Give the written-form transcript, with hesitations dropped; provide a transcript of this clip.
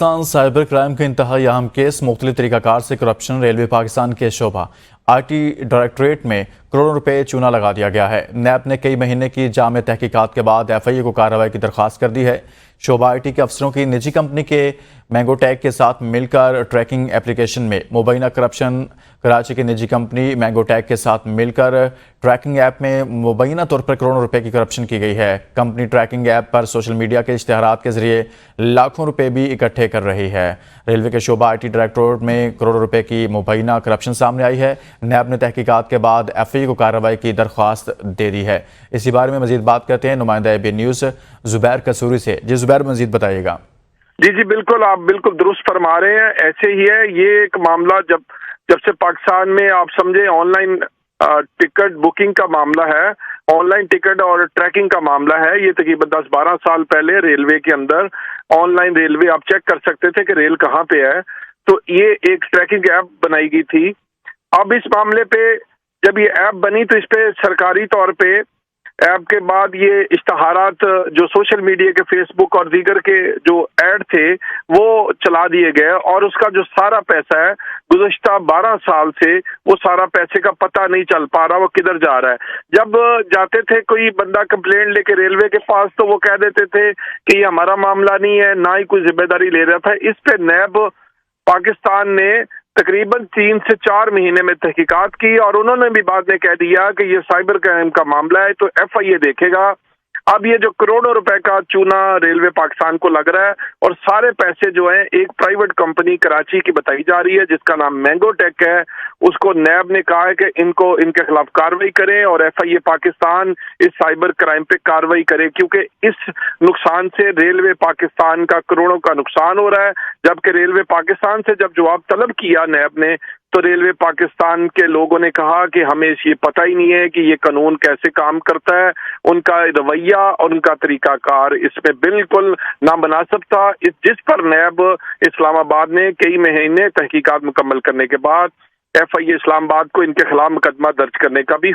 Pakistan cyber crime کے انتہائی اہم کیس مختلف طریقہ کار سے کرپشن ریلوے پاکستان کے شعبہ آئی ٹی ڈائریکٹوریٹ میں کروڑوں روپے چونا لگا دیا گیا ہے۔ نیب نے کئی مہینے کی جامع تحقیقات کے بعد ایف آئی اے کو کارروائی کی درخواست کر دی ہے۔ شعبہ آئی ٹی کے افسروں کی نجی کمپنی کے مینگو ٹیک کے ساتھ مل کر ٹریکنگ اپلیکیشن میں مبینہ کرپشن، کراچی کی نجی کمپنی مینگو ٹیک کے ساتھ مل کر ٹریکنگ ایپ میں مبینہ طور پر کروڑوں روپے کی کرپشن کی گئی ہے۔ کمپنی ٹریکنگ ایپ پر سوشل میڈیا کے اشتہارات کے ذریعے لاکھوں روپے بھی اکٹھے کر رہی ہے۔ ریلوے کے شعبہ آئی ٹی ڈائریکٹوریٹ میں کروڑوں روپے کی مبینہ کرپشن سامنے آئی ہے۔ نیب نے تحقیقات کے بعد ایف آئی اے کو کارروائی کی درخواست دے دی ہے۔ اسی بارے میں مزید بات کرتے ہیں نمائندہ بی نیوز زبیر قصوری سے۔ جی زبیر، مزید بتائیے گا۔ جی بالکل، آپ بالکل درست فرما رہے ہیں، ایسے ہی ہے۔ یہ ایک معاملہ جب سے پاکستان میں آپ سمجھے آن لائن ٹکٹ بکنگ کا معاملہ ہے، آن لائن ٹکٹ اور ٹریکنگ کا معاملہ ہے، یہ تقریباً 10-12 سال پہلے ریلوے کے اندر آن لائن ریلوے آپ چیک کر سکتے تھے کہ ریل کہاں پہ ہے، تو یہ ایک ٹریکنگ ایپ بنائی گئی تھی۔ اب اس معاملے پہ جب یہ ایپ بنی تو اس پہ سرکاری طور پہ ایپ کے بعد یہ اشتہارات جو سوشل میڈیا کے فیس بک اور دیگر کے جو ایڈ تھے وہ چلا دیے گئے، اور اس کا جو سارا پیسہ ہے گزشتہ 12 سال سے وہ سارا پیسے کا پتہ نہیں چل پا رہا، وہ کدھر جا رہا ہے۔ جب جاتے تھے کوئی بندہ کمپلینٹ لے کے ریلوے کے پاس تو وہ کہہ دیتے تھے کہ یہ ہمارا معاملہ نہیں ہے، نہ ہی کوئی ذمہ داری لے رہا تھا۔ اس پہ نیب پاکستان نے تقریباً 3 سے 4 مہینے میں تحقیقات کی، اور انہوں نے بھی بعد میں کہہ دیا کہ یہ سائبر کرائم کا معاملہ ہے تو ایف آئی اے دیکھے گا۔ اب یہ جو کروڑوں روپے کا چونا ریلوے پاکستان کو لگ رہا ہے، اور سارے پیسے جو ہیں ایک پرائیویٹ کمپنی کراچی کی بتائی جا رہی ہے جس کا نام مینگو ٹیک ہے، اس کو نیب نے کہا ہے کہ ان کے خلاف کارروائی کریں، اور ایف آئی اے پاکستان اس سائبر کرائم پہ کارروائی کرے، کیونکہ اس نقصان سے ریلوے پاکستان کا کروڑوں کا نقصان ہو رہا ہے۔ جبکہ ریلوے پاکستان سے جب جواب طلب کیا نیب نے تو ریلوے پاکستان کے لوگوں نے کہا کہ ہمیں یہ پتہ ہی نہیں ہے کہ یہ قانون کیسے کام کرتا ہے، ان کا رویہ اور ان کا طریقہ کار اس میں بالکل نامناسب تھا، جس پر نیب اسلام آباد نے کئی مہینے تحقیقات مکمل کرنے کے بعد ایف آئی اے اسلام آباد کو ان کے خلاف مقدمہ درج کرنے کا بھی